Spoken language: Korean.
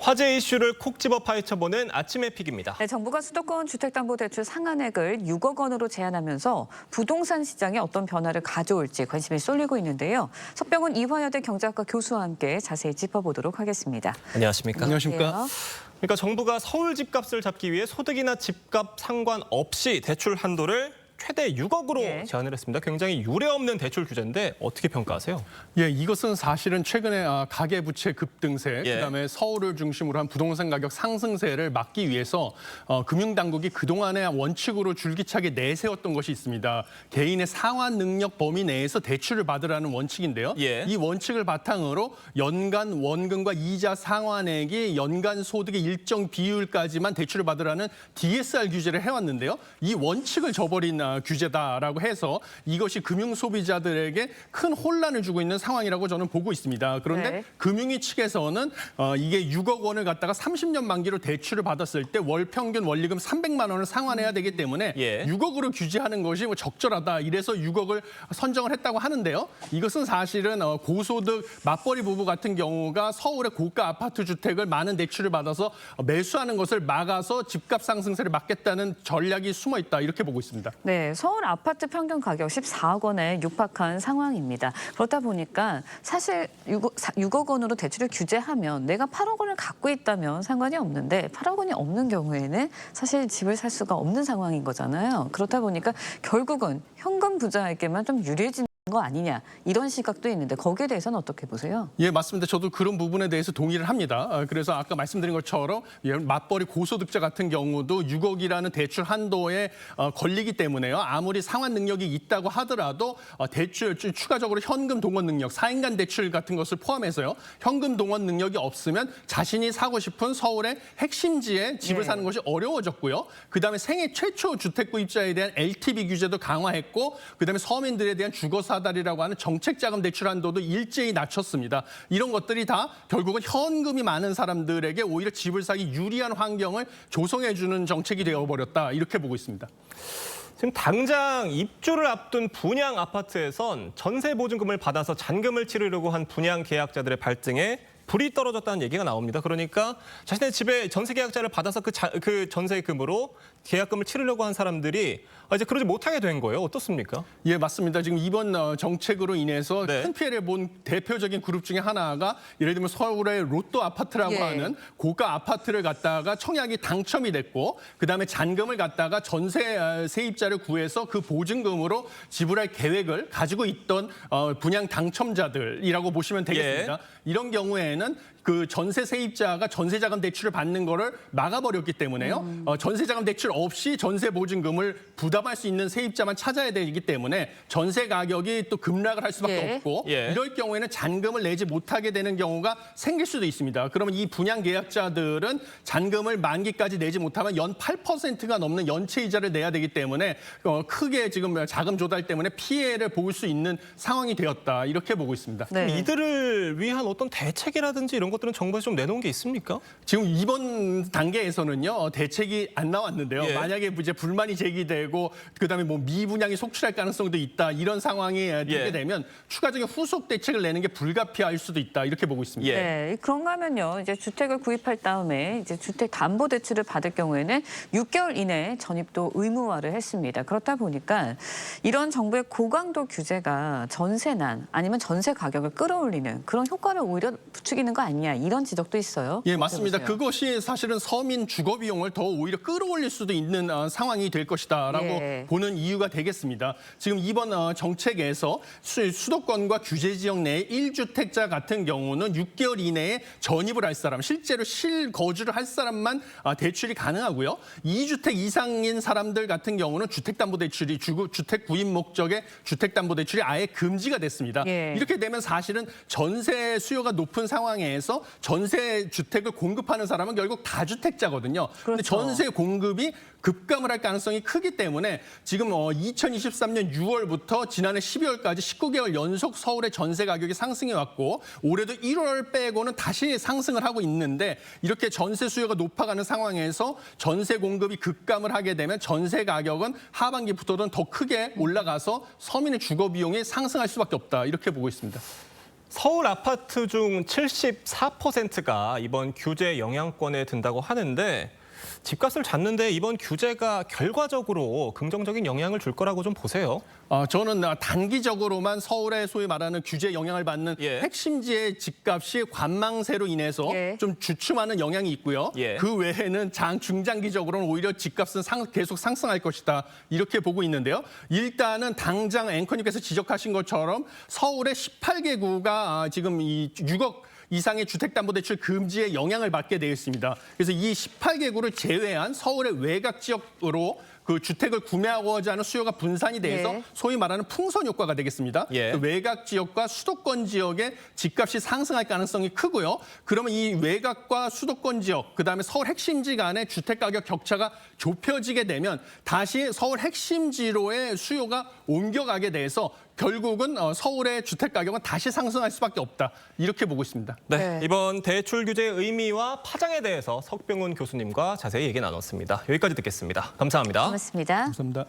화제 이슈를 콕 집어 파헤쳐보는 아침의 픽입니다. 네, 정부가 수도권 주택담보대출 상한액을 6억 원으로 제한하면서 부동산 시장에 어떤 변화를 가져올지 관심이 쏠리고 있는데요. 석병훈 이화여대 경제학과 교수와 함께 자세히 짚어보도록 하겠습니다. 안녕하십니까? 안녕하십니까? 그러니까 정부가 서울 집값을 잡기 위해 소득이나 집값 상관없이 대출 한도를 최대 6억으로 제한을 했습니다. 굉장히 유례없는 대출 규제인데 어떻게 평가하세요? 예, 이것은 사실은 최근에 가계부채 급등세, 그다음에 서울을 중심으로 한 부동산 가격 상승세를 막기 위해서 금융당국이 그동안의 원칙으로 줄기차게 내세웠던 것이 있습니다. 개인의 상환 능력 범위 내에서 대출을 받으라는 원칙인데요. 이 원칙을 바탕으로 연간 원금과 이자 상환액이 연간 소득의 일정 비율까지만 대출을 받으라는 DSR 규제를 해왔는데요. 이 원칙을 저버린 규제다라고 해서 이것이 금융 소비자들에게 큰 혼란을 주고 있는 상황이라고 저는 보고 있습니다. 그런데 금융위 측에서는 이게 6억 원을 갖다가 30년 만기로 대출을 받았을 때 월 평균 원리금 300만 원을 상환해야 되기 때문에 6억으로 규제하는 것이 뭐 적절하다. 이래서 6억을 선정을 했다고 하는데요. 이것은 사실은 고소득 맞벌이 부부 같은 경우가 서울의 고가 아파트 주택을 많은 대출을 받아서 매수하는 것을 막아서 집값 상승세를 막겠다는 전략이 숨어 있다. 이렇게 보고 있습니다. 네, 서울 아파트 평균 가격 14억 원에 육박한 상황입니다. 그렇다 보니까 사실 6억 원으로 대출을 규제하면 내가 8억 원을 갖고 있다면 상관이 없는데 8억 원이 없는 경우에는 사실 집을 살 수가 없는 상황인 거잖아요. 그렇다 보니까 결국은 현금 부자에게만 좀 유리해지는 거 아니냐 이런 시각도 있는데 거기에 대해서는 어떻게 보세요? 예, 맞습니다. 저도 그런 부분에 대해서 동의를 합니다. 그래서 아까 말씀드린 것처럼 맞벌이 고소득자 같은 경우도 6억이라는 대출 한도에 걸리기 때문에요. 아무리 상환 능력이 있다고 하더라도 대출 추가적으로 현금 동원 능력, 4인간 대출 같은 것을 포함해서요. 현금 동원 능력이 없으면 자신이 사고 싶은 서울의 핵심지에 집을 사는 것이 어려워졌고요. 그다음에 생애 최초 주택 구입자에 대한 LTV 규제도 강화했고 그다음에 서민들에 대한 주거사다리라고 하는 정책자금 대출 한도도 일제히 낮췄습니다. 이런 것들이 다 결국은 현금이 많은 사람들에게 오히려 집을 사기 유리한 환경을 조성해주는 정책이 되어버렸다. 이렇게 보고 있습니다. 지금 당장 입주를 앞둔 분양 아파트에선 전세 보증금을 받아서 잔금을 치르려고 한 분양 계약자들의 발등에 불이 떨어졌다는 얘기가 나옵니다. 그러니까 자신의 집에 전세 계약자를 받아서 그 전세금으로 계약금을 치르려고 한 사람들이 이제 그러지 못하게 된 거예요. 어떻습니까? 예, 맞습니다. 지금 이번 정책으로 인해서 큰 피해를 본 대표적인 그룹 중에 하나가 예를 들면 서울의 로또 아파트라고 하는 고가 아파트를 갖다가 청약이 당첨이 됐고 그다음에 잔금을 갖다가 전세 세입자를 구해서 그 보증금으로 지불할 계획을 가지고 있던 분양 당첨자들이라고 보시면 되겠습니다. 이런 경우에는 그 전세 세입자가 전세자금 대출을 받는 거를 막아버렸기 때문에요. 전세자금 대출 없이 전세 보증금을 부담할 수 있는 세입자만 찾아야 되기 때문에 전세 가격이 또 급락을 할 수밖에 없고 이럴 경우에는 잔금을 내지 못하게 되는 경우가 생길 수도 있습니다. 그러면 이 분양 계약자들은 잔금을 만기까지 내지 못하면 연 8%가 넘는 연체 이자를 내야 되기 때문에 크게 지금 자금 조달 때문에 피해를 볼 수 있는 상황이 되었다. 이렇게 보고 있습니다. 이들을 위한 어떤 대책이라든지 이런 것들은 정부에서 좀 내놓은 게 있습니까? 지금 이번 단계에서는요 대책이 안 나왔는데요. 만약에 이제 불만이 제기되고 그다음에 뭐 미분양이 속출할 가능성도 있다 이런 상황이 되게 되면 추가적인 후속 대책을 내는 게 불가피할 수도 있다 이렇게 보고 있습니다. 네, 그런가 하면요 이제 주택을 구입할 다음에 이제 주택 담보 대출을 받을 경우에는 6개월 이내 전입도 의무화를 했습니다. 그렇다 보니까 이런 정부의 고강도 규제가 전세난 아니면 전세 가격을 끌어올리는 그런 효과를 오히려 부추기는 거 아니냐 이런 지적도 있어요. 예, 맞습니다. 그것이 사실은 서민 주거 비용을 더 오히려 끌어올릴 수도 있는 상황이 될 것이다라고 보는 이유가 되겠습니다. 지금 이번 정책에서 수도권과 규제 지역 내 1주택자 같은 경우는 6개월 이내에 전입을 할 사람, 실제로 실거주를 할 사람만 대출이 가능하고요. 2주택 이상인 사람들 같은 경우는 주택담보대출이 주택 구입 목적의 주택담보대출이 아예 금지가 됐습니다. 이렇게 되면 사실은 전세 수요가 높은 상황에서 전세 주택을 공급하는 사람은 결국 다주택자거든요. 그런데 전세 공급이 급감을 할 가능성이 크기 때문에 지금 2023년 6월부터 지난해 12월까지 19개월 연속 서울의 전세 가격이 상승해 왔고 올해도 1월 빼고는 다시 상승을 하고 있는데 이렇게 전세 수요가 높아가는 상황에서 전세 공급이 급감을 하게 되면 전세 가격은 하반기부터는 더 크게 올라가서 서민의 주거 비용이 상승할 수밖에 없다 이렇게 보고 있습니다. 서울 아파트 중 74%가 이번 규제 영향권에 든다고 하는데 집값을 잡는데 이번 규제가 결과적으로 긍정적인 영향을 줄 거라고 좀 보세요. 저는 단기적으로만 서울에 소위 말하는 규제 영향을 받는 예. 핵심지의 집값이 관망세로 인해서 예. 좀 주춤하는 영향이 있고요. 예. 그 외에는 중장기적으로는 오히려 집값은 계속 상승할 것이다. 이렇게 보고 있는데요. 일단은 당장 앵커님께서 지적하신 것처럼 서울의 18개 구가 지금 이 6억 이상의 주택담보대출 금지에 영향을 받게 되어 있습니다. 그래서 이 18개 구를 제외한 서울의 외곽 지역으로 그 주택을 구매하고자 하는 수요가 분산이 돼서 예. 소위 말하는 풍선 효과가 되겠습니다. 예. 그 외곽 지역과 수도권 지역의 집값이 상승할 가능성이 크고요. 그러면 이 외곽과 수도권 지역, 그다음에 서울 핵심지 간의 주택 가격 격차가 좁혀지게 되면 다시 서울 핵심지로의 수요가 옮겨가게 돼서 결국은 서울의 주택 가격은 다시 상승할 수밖에 없다. 이렇게 보고 있습니다. 네, 네. 이번 대출 규제의 의미와 파장에 대해서 석병훈 교수님과 자세히 얘기 나눴습니다. 여기까지 듣겠습니다. 감사합니다. 고맙습니다. 감사합니다.